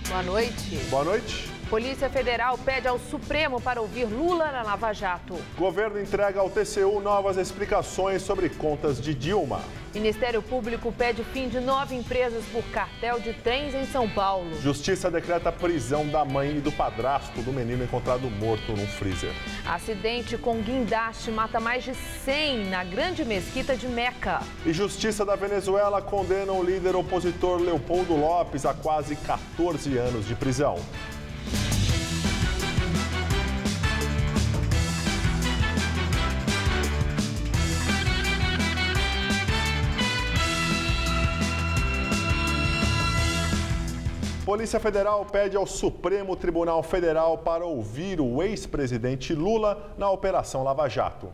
Boa noite. Boa noite. Polícia Federal pede ao Supremo para ouvir Lula na Lava Jato. Governo entrega ao TCU novas explicações sobre contas de Dilma. Ministério Público pede fim de 9 empresas por cartel de trens em São Paulo. Justiça decreta a prisão da mãe e do padrasto do menino encontrado morto num freezer. Acidente com guindaste mata mais de 100 na grande mesquita de Meca. E Justiça da Venezuela condena o líder opositor Leopoldo Lopes a quase 14 anos de prisão. Polícia Federal pede ao Supremo Tribunal Federal para ouvir o ex-presidente Lula na Operação Lava Jato.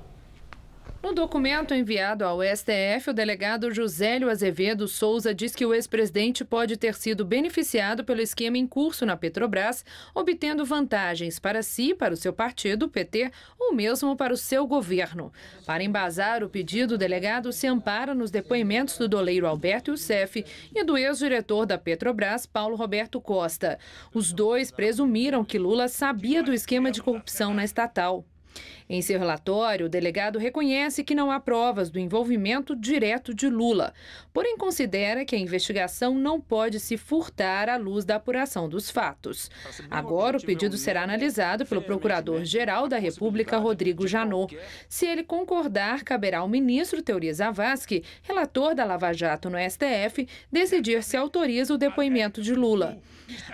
No documento enviado ao STF, o delegado Josélio Azevedo Souza diz que o ex-presidente pode ter sido beneficiado pelo esquema em curso na Petrobras, obtendo vantagens para si, para o seu partido, o PT, ou mesmo para o seu governo. Para embasar o pedido, o delegado se ampara nos depoimentos do doleiro Alberto Youssef e do ex-diretor da Petrobras, Paulo Roberto Costa. Os dois presumiram que Lula sabia do esquema de corrupção na estatal. Em seu relatório, o delegado reconhece que não há provas do envolvimento direto de Lula, porém considera que a investigação não pode se furtar à luz da apuração dos fatos. Agora, o pedido será analisado pelo Procurador-Geral da República, Rodrigo Janot. Se ele concordar, caberá ao ministro Teori Zavascki, relator da Lava Jato no STF, decidir se autoriza o depoimento de Lula.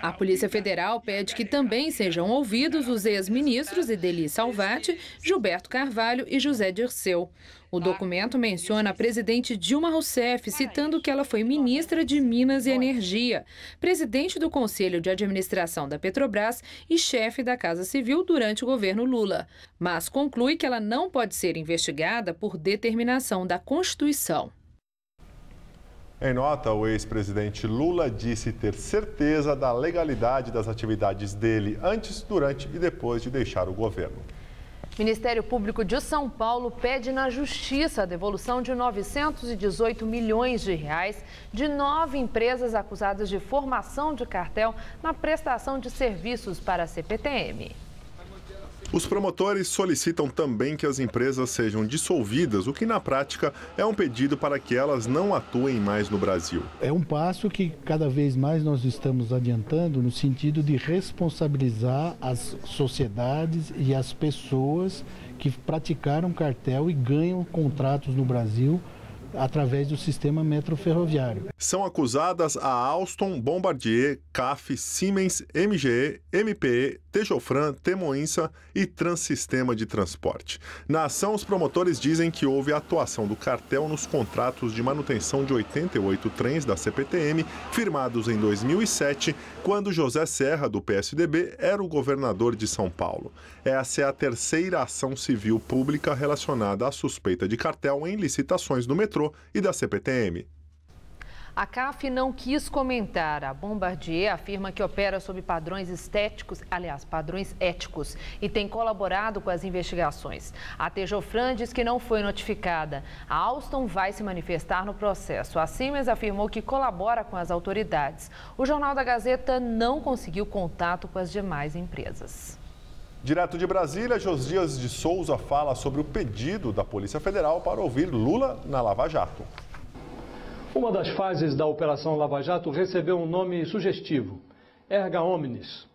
A Polícia Federal pede que também sejam ouvidos os ex-ministros Ideli Salvati, Gilberto Carvalho e José Dirceu. O documento menciona a presidente Dilma Rousseff, citando que ela foi ministra de Minas e Energia, presidente do Conselho de Administração da Petrobras e chefe da Casa Civil durante o governo Lula. Mas conclui que ela não pode ser investigada por determinação da Constituição. Em nota, o ex-presidente Lula disse ter certeza da legalidade das atividades dele antes, durante e depois de deixar o governo. Ministério Público de São Paulo pede na Justiça a devolução de 918 milhões de reais de 9 empresas acusadas de formação de cartel na prestação de serviços para a CPTM. Os promotores solicitam também que as empresas sejam dissolvidas, o que na prática é um pedido para que elas não atuem mais no Brasil. É um passo que cada vez mais nós estamos adiantando no sentido de responsabilizar as sociedades e as pessoas que praticaram cartel e ganham contratos no Brasil através do sistema metroferroviário. São acusadas a Alstom, Bombardier, CAF, Siemens, MGE, MPE, Tejofran, Temoinsa e Transsistema de Transporte. Na ação, os promotores dizem que houve atuação do cartel nos contratos de manutenção de 88 trens da CPTM, firmados em 2007, quando José Serra, do PSDB, era o governador de São Paulo. Essa é a terceira ação civil pública relacionada à suspeita de cartel em licitações do metrô e da CPTM. A CAF não quis comentar. A Bombardier afirma que opera sob padrões padrões éticos e tem colaborado com as investigações. A Tejofran diz que não foi notificada. A Alstom vai se manifestar no processo. A Siemens afirmou que colabora com as autoridades. O Jornal da Gazeta não conseguiu contato com as demais empresas. Direto de Brasília, Josias de Souza fala sobre o pedido da Polícia Federal para ouvir Lula na Lava Jato. Uma das fases da Operação Lava Jato recebeu um nome sugestivo, erga omnes.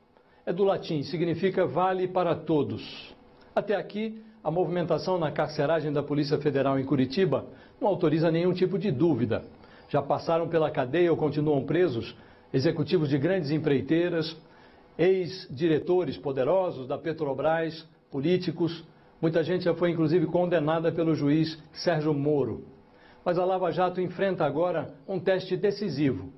É do latim, significa vale para todos. Até aqui, a movimentação na carceragem da Polícia Federal em Curitiba não autoriza nenhum tipo de dúvida. Já passaram pela cadeia ou continuam presos executivos de grandes empreiteiras, ex-diretores poderosos da Petrobras, políticos. Muita gente já foi inclusive condenada pelo juiz Sérgio Moro. Mas a Lava Jato enfrenta agora um teste decisivo.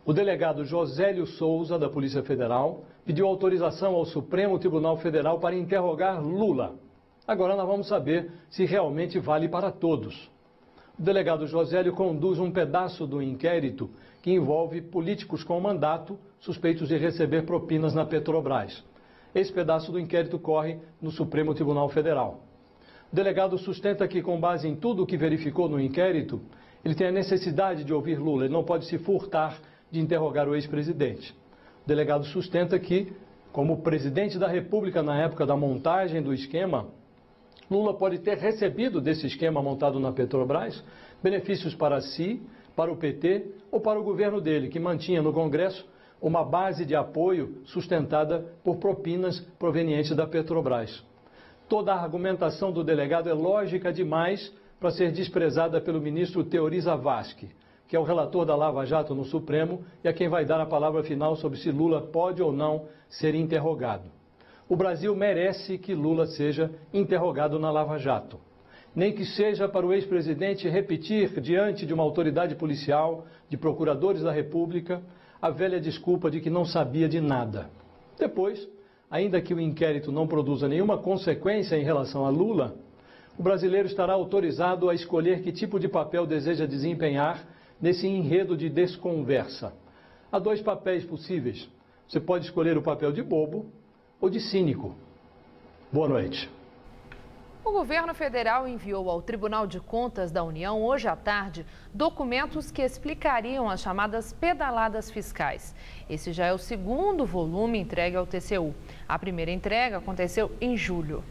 O delegado Josélio Souza, da Polícia Federal, pediu autorização ao Supremo Tribunal Federal para interrogar Lula. Agora nós vamos saber se realmente vale para todos. O delegado Josélio conduz um pedaço do inquérito que envolve políticos com mandato suspeitos de receber propinas na Petrobras. Esse pedaço do inquérito corre no Supremo Tribunal Federal. O delegado sustenta que, com base em tudo o que verificou no inquérito, ele tem a necessidade de ouvir Lula, ele não pode se furtar de interrogar o ex-presidente. O delegado sustenta que, como presidente da República na época da montagem do esquema, Lula pode ter recebido desse esquema montado na Petrobras benefícios para si, para o PT ou para o governo dele, que mantinha no Congresso uma base de apoio sustentada por propinas provenientes da Petrobras. Toda a argumentação do delegado é lógica demais para ser desprezada pelo ministro Teori Zavascki, que é o relator da Lava Jato no Supremo e a quem vai dar a palavra final sobre se Lula pode ou não ser interrogado. O Brasil merece que Lula seja interrogado na Lava Jato. Nem que seja para o ex-presidente repetir diante de uma autoridade policial, de procuradores da República, a velha desculpa de que não sabia de nada. Depois, ainda que o inquérito não produza nenhuma consequência em relação a Lula, o brasileiro estará autorizado a escolher que tipo de papel deseja desempenhar nesse enredo de desconversa. Há dois papéis possíveis. Você pode escolher o papel de bobo ou de cínico. Boa noite. O governo federal enviou ao Tribunal de Contas da União, hoje à tarde, documentos que explicariam as chamadas pedaladas fiscais. Esse já é o segundo volume entregue ao TCU. A primeira entrega aconteceu em julho.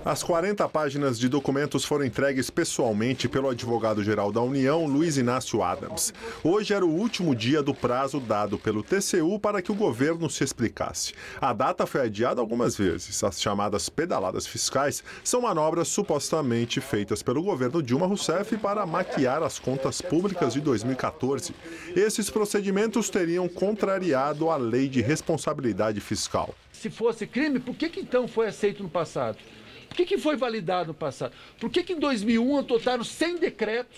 As 40 páginas de documentos foram entregues pessoalmente pelo advogado-geral da União, Luiz Inácio Adams. Hoje era o último dia do prazo dado pelo TCU para que o governo se explicasse. A data foi adiada algumas vezes. As chamadas pedaladas fiscais são manobras supostamente feitas pelo governo Dilma Rousseff para maquiar as contas públicas de 2014. Esses procedimentos teriam contrariado a lei de responsabilidade fiscal. Se fosse crime, por que então foi aceito no passado? Por que foi validado no passado? Por que em 2001 adotaram 100 decretos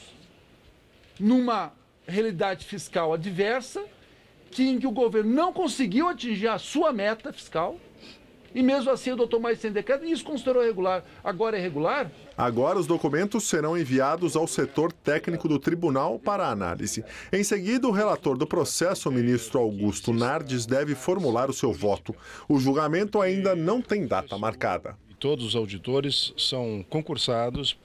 numa realidade fiscal adversa, em que o governo não conseguiu atingir a sua meta fiscal e mesmo assim adotou mais 100 decretos e isso considerou regular? Agora é regular? Agora os documentos serão enviados ao setor técnico do tribunal para análise. Em seguida, o relator do processo, o ministro Augusto Nardes, deve formular o seu voto. O julgamento ainda não tem data marcada. Todos os auditores são concursados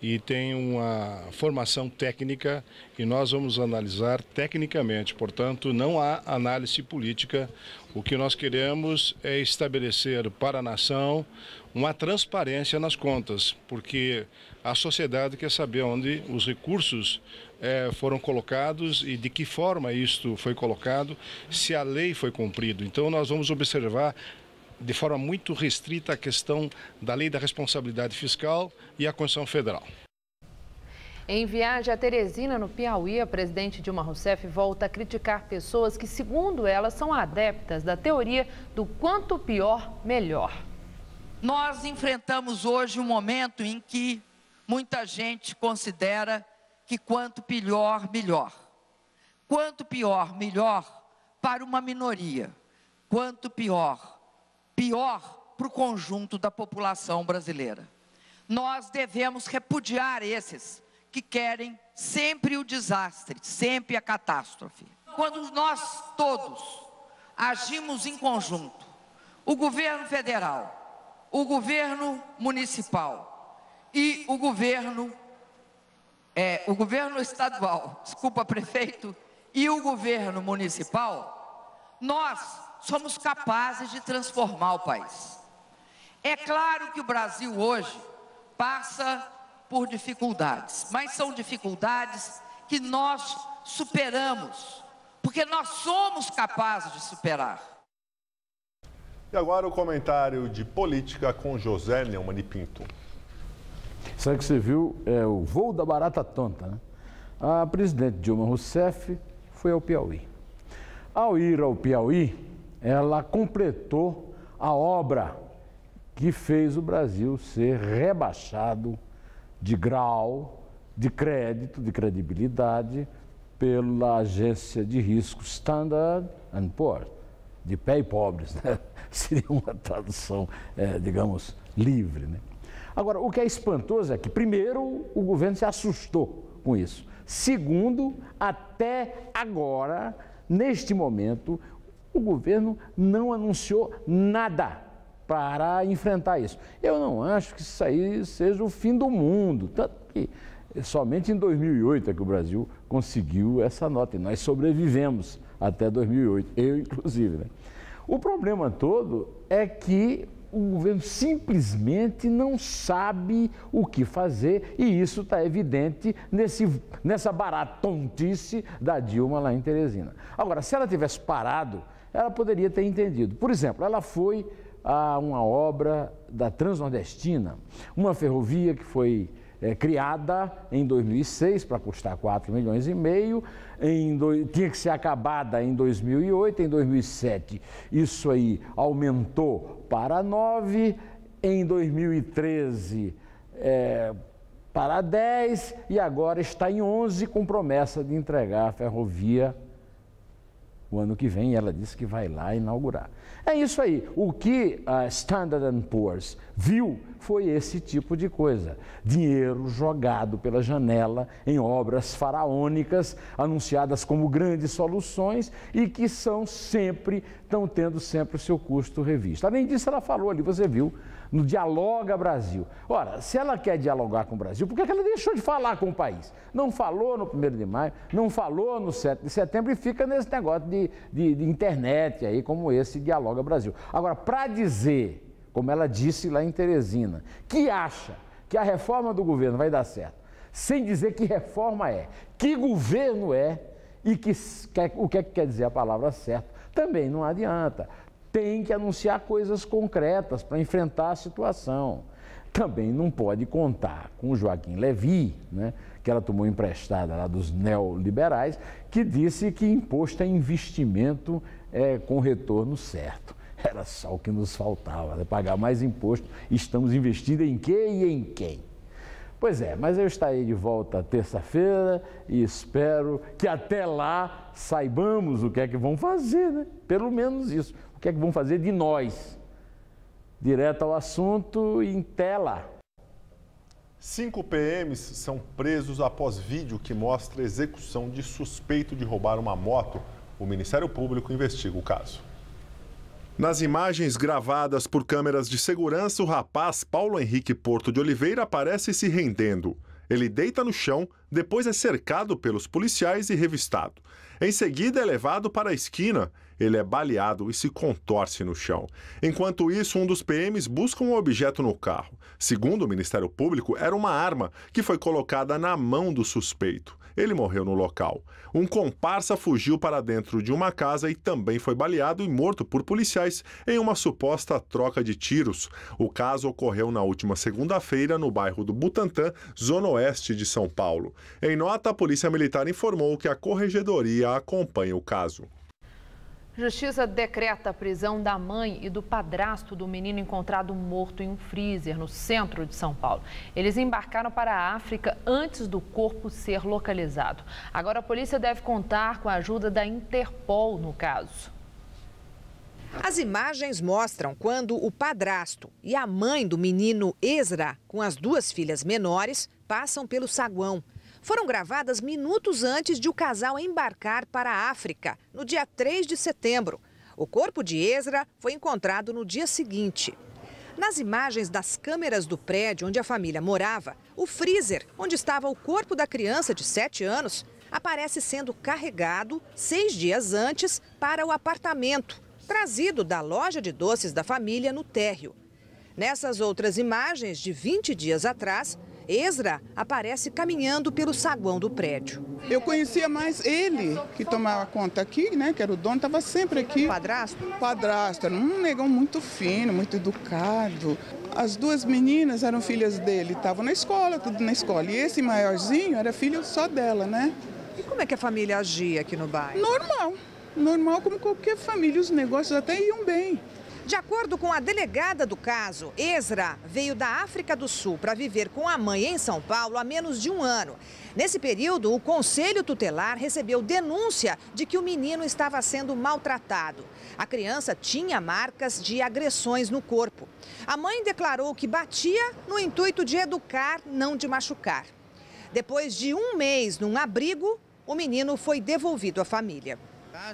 e têm uma formação técnica e nós vamos analisar tecnicamente. Portanto, não há análise política. O que nós queremos é estabelecer para a nação uma transparência nas contas, porque a sociedade quer saber onde os recursos foram colocados e de que forma isto foi colocado, se a lei foi cumprida. Então, nós vamos observar de forma muito restrita a questão da lei da responsabilidade fiscal e a Constituição Federal. Em viagem a Teresina, no Piauí, a presidente Dilma Rousseff volta a criticar pessoas que, segundo ela, são adeptas da teoria do quanto pior, melhor. Nós enfrentamos hoje um momento em que muita gente considera que quanto pior, melhor. Quanto pior, melhor para uma minoria. Quanto pior, pior para o conjunto da população brasileira. Nós devemos repudiar esses que querem sempre o desastre, sempre a catástrofe. Quando nós todos agimos em conjunto, o governo federal, o governo municipal e o governo estadual, prefeito, e o governo municipal, nós somos capazes de transformar o país. É claro que o Brasil hoje passa por dificuldades, mas são dificuldades que nós superamos, porque nós somos capazes de superar. E agora o comentário de política com José Neumann e Pinto. Sabe que você viu o voo da barata tonta, né? A presidente Dilma Rousseff foi ao Piauí. Ao ir ao Piauí, ela completou a obra que fez o Brasil ser rebaixado de grau, de crédito, de credibilidade pela agência de risco Standard & Poor's, de pé e pobres, né? Seria uma tradução, digamos, livre, né? Agora, o que é espantoso é que, primeiro, o governo se assustou com isso. Segundo, até agora, neste momento, o governo não anunciou nada para enfrentar isso. Eu não acho que isso aí seja o fim do mundo, tanto que somente em 2008 é que o Brasil conseguiu essa nota e nós sobrevivemos até 2008, eu inclusive, né? O problema todo é que o governo simplesmente não sabe o que fazer e isso está evidente nessa baratontice da Dilma lá em Teresina. Agora, se ela tivesse parado, ela poderia ter entendido. Por exemplo, ela foi a uma obra da Transnordestina, uma ferrovia que foi criada em 2006 para custar 4,5 milhões, tinha que ser acabada em 2008, em 2007 isso aí aumentou para 9, em 2013 para 10 e agora está em 11 com promessa de entregar a ferrovia o ano que vem. Ela disse que vai lá inaugurar. É isso aí. O que a Standard & Poor's viu foi esse tipo de coisa. Dinheiro jogado pela janela em obras faraônicas, anunciadas como grandes soluções e que estão tendo sempre o seu custo revisto. Além disso, ela falou ali, você viu, no Dialoga Brasil. Ora, se ela quer dialogar com o Brasil, por que ela deixou de falar com o país? Não falou no 1º de maio, não falou no 7 de setembro e fica nesse negócio de internet aí, como esse Dialoga Brasil. Agora, para dizer, como ela disse lá em Teresina, que acha que a reforma do governo vai dar certo, sem dizer que reforma é, que governo é e o que quer dizer a palavra certa, também não adianta. Tem que anunciar coisas concretas para enfrentar a situação. Também não pode contar com o Joaquim Levy, né, que ela tomou emprestada lá dos neoliberais, que disse que imposto é investimento com retorno certo. Era só o que nos faltava, né? Pagar mais imposto. Estamos investindo em quê e em quem? Pois é, mas eu estarei de volta terça-feira e espero que até lá saibamos o que é que vão fazer, né? Pelo menos isso. O que é que vão fazer de nós? Direto ao assunto em tela. 5 PMs são presos após vídeo que mostra a execução de suspeito de roubar uma moto. O Ministério Público investiga o caso. Nas imagens gravadas por câmeras de segurança, o rapaz Paulo Henrique Porto de Oliveira aparece se rendendo. Ele deita no chão, depois é cercado pelos policiais e revistado. Em seguida é levado para a esquina. Ele é baleado e se contorce no chão. Enquanto isso, um dos PMs busca um objeto no carro. Segundo o Ministério Público, era uma arma que foi colocada na mão do suspeito. Ele morreu no local. Um comparsa fugiu para dentro de uma casa e também foi baleado e morto por policiais em uma suposta troca de tiros. O caso ocorreu na última segunda-feira no bairro do Butantã, zona oeste de São Paulo. Em nota, a Polícia Militar informou que a Corregedoria acompanha o caso. Justiça decreta a prisão da mãe e do padrasto do menino encontrado morto em um freezer no centro de São Paulo. Eles embarcaram para a África antes do corpo ser localizado. Agora a polícia deve contar com a ajuda da Interpol no caso. As imagens mostram quando o padrasto e a mãe do menino Ezra, com as 2 filhas menores, passam pelo saguão. Foram gravadas minutos antes de o casal embarcar para a África, no dia 3 de setembro. O corpo de Ezra foi encontrado no dia seguinte. Nas imagens das câmeras do prédio onde a família morava, o freezer, onde estava o corpo da criança de 7 anos, aparece sendo carregado 6 dias antes para o apartamento, trazido da loja de doces da família no térreo. Nessas outras imagens de 20 dias atrás, Ezra aparece caminhando pelo saguão do prédio. Eu conhecia mais ele, que tomava conta aqui, né, que era o dono, estava sempre aqui. Padrasto? Padrasto, era um negão muito fino, muito educado. As 2 meninas eram filhas dele, estavam na escola, tudo na escola. E esse maiorzinho era filho só dela, né? E como é que a família agia aqui no bairro? Normal como qualquer família, os negócios até iam bem. De acordo com a delegada do caso, Ezra veio da África do Sul para viver com a mãe em São Paulo há menos de um ano. Nesse período, o Conselho Tutelar recebeu denúncia de que o menino estava sendo maltratado. A criança tinha marcas de agressões no corpo. A mãe declarou que batia no intuito de educar, não de machucar. Depois de um mês num abrigo, o menino foi devolvido à família.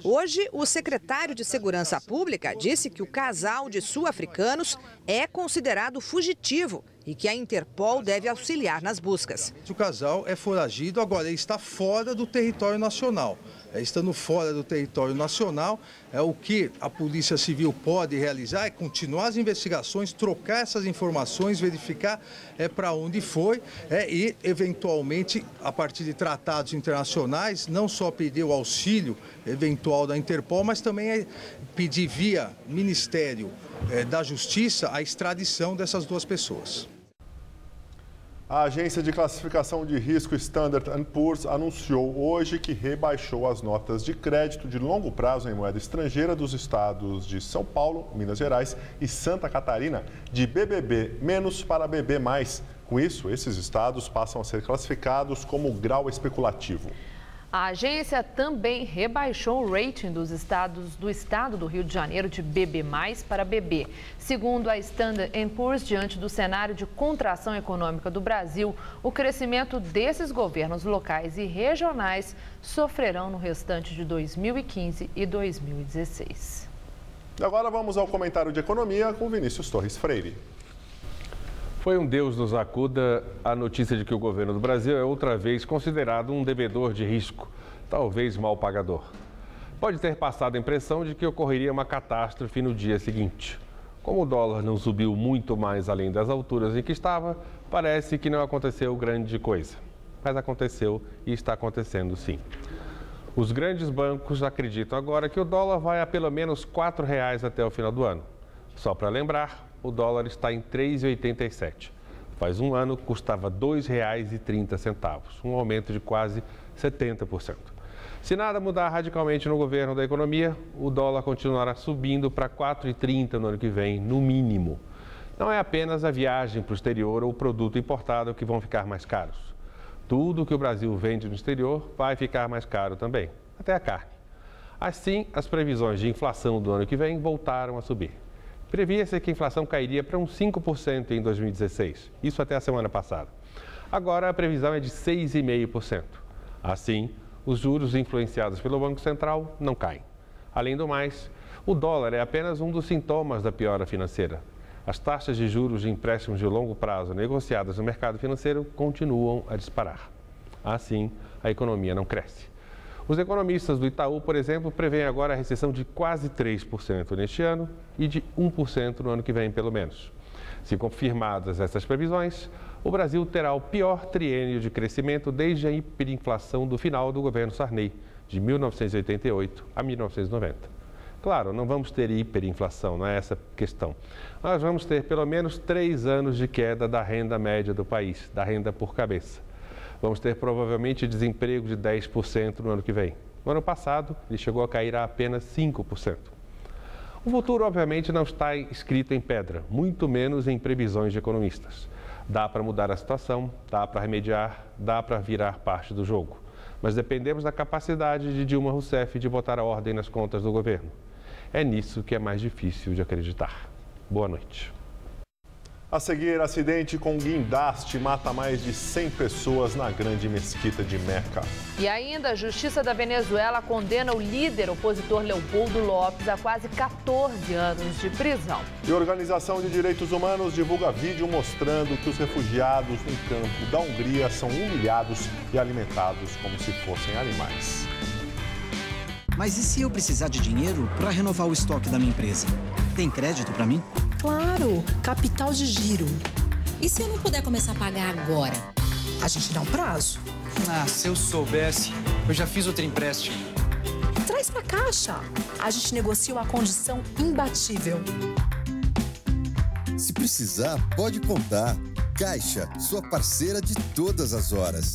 Hoje, o secretário de Segurança Pública disse que o casal de sul-africanos é considerado fugitivo e que a Interpol deve auxiliar nas buscas. O casal é foragido, agora ele está fora do território nacional. estando fora do território nacional. O que a Polícia Civil pode realizar é continuar as investigações, trocar essas informações, verificar para onde foi e, eventualmente, a partir de tratados internacionais, não só pedir o auxílio eventual da Interpol, mas também pedir via Ministério da Justiça a extradição dessas duas pessoas. A agência de classificação de risco Standard & Poor's anunciou hoje que rebaixou as notas de crédito de longo prazo em moeda estrangeira dos estados de São Paulo, Minas Gerais e Santa Catarina de BBB- para BB+. Com isso, esses estados passam a ser classificados como grau especulativo. A agência também rebaixou o rating do estado do Rio de Janeiro de BB+ para BB. Segundo a Standard & Poor's, diante do cenário de contração econômica do Brasil, o crescimento desses governos locais e regionais sofrerão no restante de 2015 e 2016. Agora vamos ao comentário de economia com Vinícius Torres Freire. Foi um Deus nos acuda a notícia de que o governo do Brasil é outra vez considerado um devedor de risco, talvez mal pagador. Pode ter passado a impressão de que ocorreria uma catástrofe no dia seguinte. Como o dólar não subiu muito mais além das alturas em que estava, parece que não aconteceu grande coisa. Mas aconteceu e está acontecendo sim. Os grandes bancos acreditam agora que o dólar vai a pelo menos R$ 4,00 até o final do ano. Só para lembrar, o dólar está em R$ 3,87. Faz um ano custava R$ 2,30, um aumento de quase 70%. Se nada mudar radicalmente no governo da economia, o dólar continuará subindo para R$ 4,30 no ano que vem, no mínimo. Não é apenas a viagem para o exterior ou o produto importado que vão ficar mais caros. Tudo que o Brasil vende no exterior vai ficar mais caro também, até a carne. Assim, as previsões de inflação do ano que vem voltaram a subir. Previa-se que a inflação cairia para uns 5% em 2016, isso até a semana passada. Agora a previsão é de 6,5%. Assim, os juros influenciados pelo Banco Central não caem. Além do mais, o dólar é apenas um dos sintomas da piora financeira. As taxas de juros de empréstimos de longo prazo negociadas no mercado financeiro continuam a disparar. Assim, a economia não cresce. Os economistas do Itaú, por exemplo, prevêem agora a recessão de quase 3% neste ano e de 1% no ano que vem, pelo menos. Se confirmadas essas previsões, o Brasil terá o pior triênio de crescimento desde a hiperinflação do final do governo Sarney, de 1988 a 1990. Claro, não vamos ter hiperinflação, não é essa a questão. Nós vamos ter pelo menos 3 anos de queda da renda média do país, da renda por cabeça. Vamos ter provavelmente desemprego de 10% no ano que vem. No ano passado, ele chegou a cair a apenas 5%. O futuro, obviamente, não está escrito em pedra, muito menos em previsões de economistas. Dá para mudar a situação, dá para remediar, dá para virar parte do jogo. Mas dependemos da capacidade de Dilma Rousseff de botar a ordem nas contas do governo. É nisso que é mais difícil de acreditar. Boa noite. A seguir, acidente com guindaste mata mais de 100 pessoas na grande mesquita de Meca. E ainda, a Justiça da Venezuela condena o líder opositor Leopoldo Lopes a quase 14 anos de prisão. E a Organização de Direitos Humanos divulga vídeo mostrando que os refugiados no campo da Hungria são humilhados e alimentados como se fossem animais. Mas e se eu precisar de dinheiro para renovar o estoque da minha empresa? Tem crédito para mim? Claro, capital de giro. E se eu não puder começar a pagar agora? A gente dá um prazo? Ah, se eu soubesse, eu já fiz outro empréstimo. Traz pra Caixa. A gente negocia uma condição imbatível. Se precisar, pode contar. Caixa, sua parceira de todas as horas.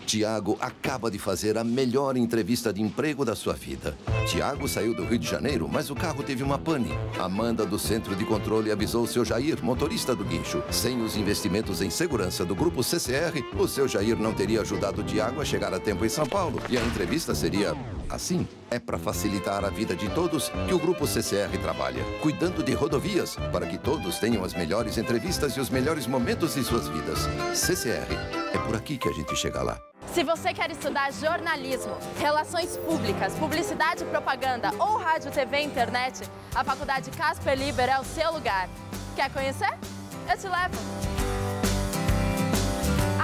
Tiago acaba de fazer a melhor entrevista de emprego da sua vida. Tiago saiu do Rio de Janeiro, mas o carro teve uma pane. Amanda, do Centro de Controle, avisou o seu Jair, motorista do guincho. Sem os investimentos em segurança do Grupo CCR, o seu Jair não teria ajudado o Tiago a chegar a tempo em São Paulo. E a entrevista seria assim. É para facilitar a vida de todos que o Grupo CCR trabalha, cuidando de rodovias, para que todos tenham as melhores entrevistas e os melhores momentos de suas vidas. CCR, é por aqui que a gente chega lá. Se você quer estudar jornalismo, relações públicas, publicidade e propaganda ou rádio, TV e internet, a Faculdade Casper Liber é o seu lugar. Quer conhecer? Eu te levo!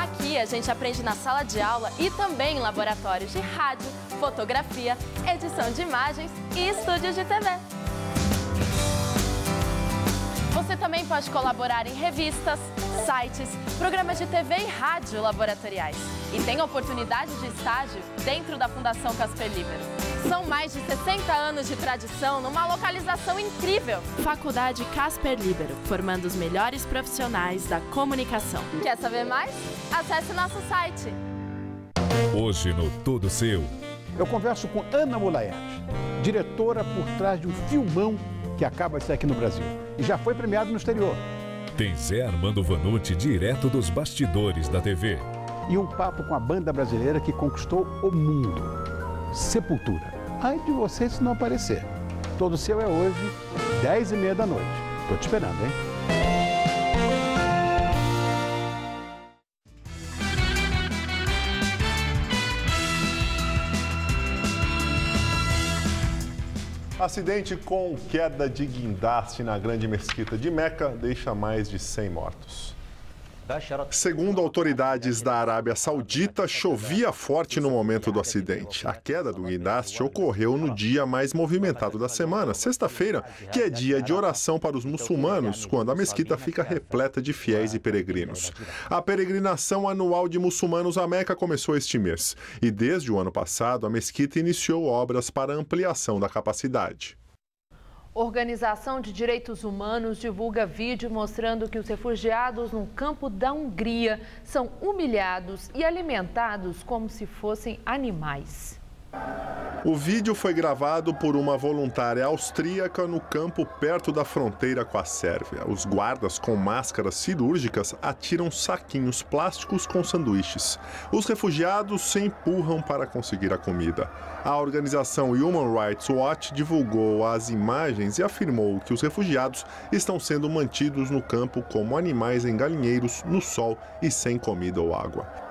Aqui Aqui a gente aprende na sala de aula e também em laboratórios de rádio, fotografia, edição de imagens e estúdios de TV. Você também pode colaborar em revistas, sites, programas de TV e rádio laboratoriais. E tem oportunidade de estágio dentro da Fundação Casper Libero. São mais de 60 anos de tradição numa localização incrível. Faculdade Casper Libero, formando os melhores profissionais da comunicação. Quer saber mais? Acesse nosso site. Hoje no Tudo Seu. Eu converso com Ana Mulaerte, diretora por trás de um filmão que acaba de sair aqui no Brasil e já foi premiado no exterior. Tem Zé Armando Vanucci, direto dos bastidores da TV. E um papo com a banda brasileira que conquistou o mundo, Sepultura. Ai de você se não aparecer. Todo Seu é hoje, 10h30 da noite. Tô te esperando, hein? Acidente com queda de guindaste na grande mesquita de Meca deixa mais de 100 mortos. Segundo autoridades da Arábia Saudita, chovia forte no momento do acidente. A queda do guindaste ocorreu no dia mais movimentado da semana, sexta-feira, que é dia de oração para os muçulmanos, quando a mesquita fica repleta de fiéis e peregrinos. A peregrinação anual de muçulmanos a Meca começou este mês. E desde o ano passado, a mesquita iniciou obras para ampliação da capacidade. Organização de Direitos Humanos divulga vídeo mostrando que os refugiados no campo da Hungria são humilhados e alimentados como se fossem animais. O vídeo foi gravado por uma voluntária austríaca no campo perto da fronteira com a Sérvia. Os guardas com máscaras cirúrgicas atiram saquinhos plásticos com sanduíches. Os refugiados se empurram para conseguir a comida. A organização Human Rights Watch divulgou as imagens e afirmou que os refugiados estão sendo mantidos no campo como animais em galinheiros, no sol e sem comida ou água.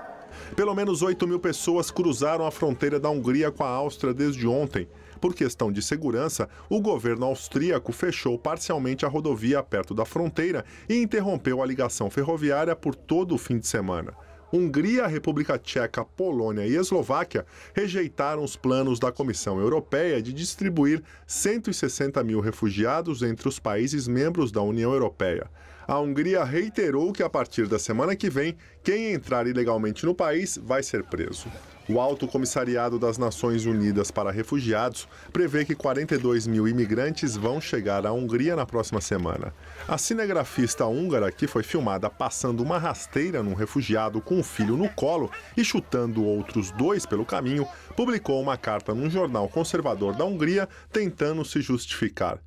Pelo menos 8.000 pessoas cruzaram a fronteira da Hungria com a Áustria desde ontem. Por questão de segurança, o governo austríaco fechou parcialmente a rodovia perto da fronteira e interrompeu a ligação ferroviária por todo o fim de semana. Hungria, República Tcheca, Polônia e Eslováquia rejeitaram os planos da Comissão Europeia de distribuir 160.000 refugiados entre os países membros da União Europeia. A Hungria reiterou que a partir da semana que vem, quem entrar ilegalmente no país vai ser preso. O Alto Comissariado das Nações Unidas para Refugiados prevê que 42.000 imigrantes vão chegar à Hungria na próxima semana. A cinegrafista húngara, que foi filmada passando uma rasteira num refugiado com um filho no colo e chutando outros 2 pelo caminho, publicou uma carta num jornal conservador da Hungria tentando se justificar.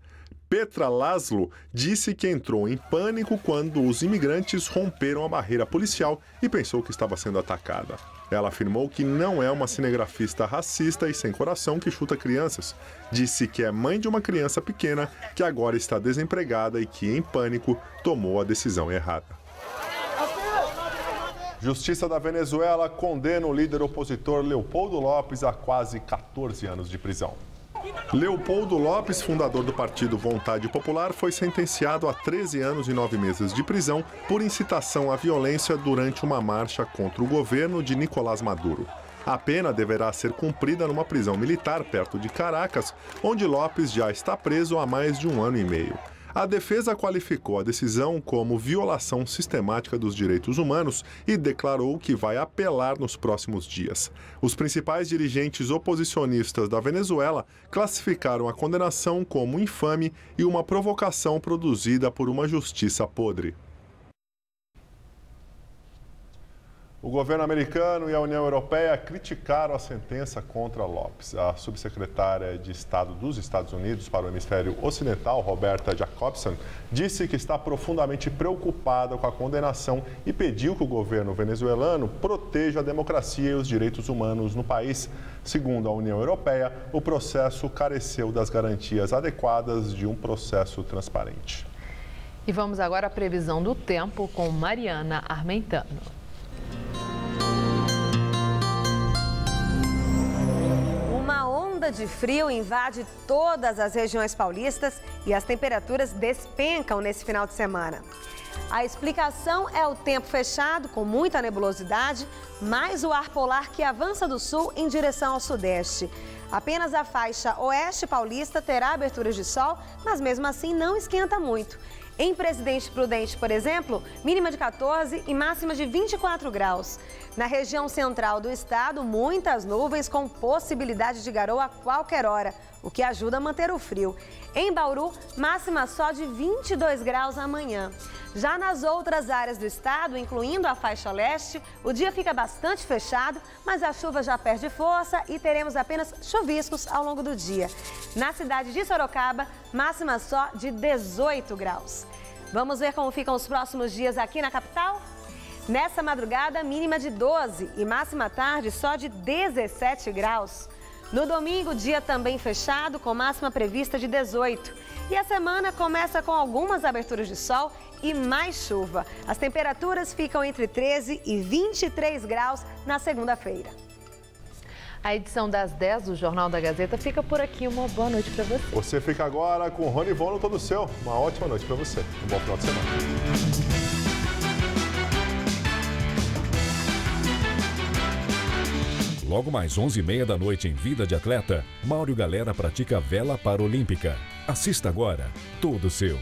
Petra Laszlo disse que entrou em pânico quando os imigrantes romperam a barreira policial e pensou que estava sendo atacada. Ela afirmou que não é uma cinegrafista racista e sem coração que chuta crianças. Disse que é mãe de uma criança pequena que agora está desempregada e que, em pânico, tomou a decisão errada. Justiça da Venezuela condena o líder opositor Leopoldo López a quase 14 anos de prisão. Leopoldo López, fundador do partido Vontade Popular, foi sentenciado a 13 anos e 9 meses de prisão por incitação à violência durante uma marcha contra o governo de Nicolás Maduro. A pena deverá ser cumprida numa prisão militar perto de Caracas, onde López já está preso há mais de 1 ano e meio. A defesa qualificou a decisão como violação sistemática dos direitos humanos e declarou que vai apelar nos próximos dias. Os principais dirigentes oposicionistas da Venezuela classificaram a condenação como infame e uma provocação produzida por uma justiça podre. O governo americano e a União Europeia criticaram a sentença contra López. A subsecretária de Estado dos Estados Unidos para o Hemisfério Ocidental, Roberta Jacobson, disse que está profundamente preocupada com a condenação e pediu que o governo venezuelano proteja a democracia e os direitos humanos no país. Segundo a União Europeia, o processo careceu das garantias adequadas de um processo transparente. E vamos agora à previsão do tempo com Mariana Armentano. Uma onda onda de frio invade todas as regiões paulistas e as temperaturas despencam nesse final de semana. A explicação é o tempo fechado, com muita nebulosidade, mais o ar polar que avança do sul em direção ao sudeste. Apenas a faixa oeste paulista terá aberturas de sol, mas mesmo assim não esquenta muito. Em Presidente Prudente, por exemplo, mínima de 14 e máxima de 24 graus. Na região central do estado, muitas nuvens com possibilidade de garoa a qualquer hora, o que ajuda a manter o frio. Em Bauru, máxima só de 22 graus amanhã. Já nas outras áreas do estado, incluindo a faixa leste, o dia fica bastante fechado, mas a chuva já perde força e teremos apenas chuviscos ao longo do dia. Na cidade de Sorocaba, máxima só de 18 graus. Vamos ver como ficam os próximos dias aqui na capital? Nessa madrugada, mínima de 12 e máxima tarde só de 17 graus. No domingo, dia também fechado, com máxima prevista de 18. E a semana começa com algumas aberturas de sol e mais chuva. As temperaturas ficam entre 13 e 23 graus na segunda-feira. A edição das 10 do Jornal da Gazeta fica por aqui. Uma boa noite para você. Você fica agora com o Rony Von no Todo Seu. Uma ótima noite para você. Um bom final de semana. Logo mais 11h30 da noite em Vida de Atleta, Mauro Galera pratica vela paralímpica. Assista agora, Todo Seu.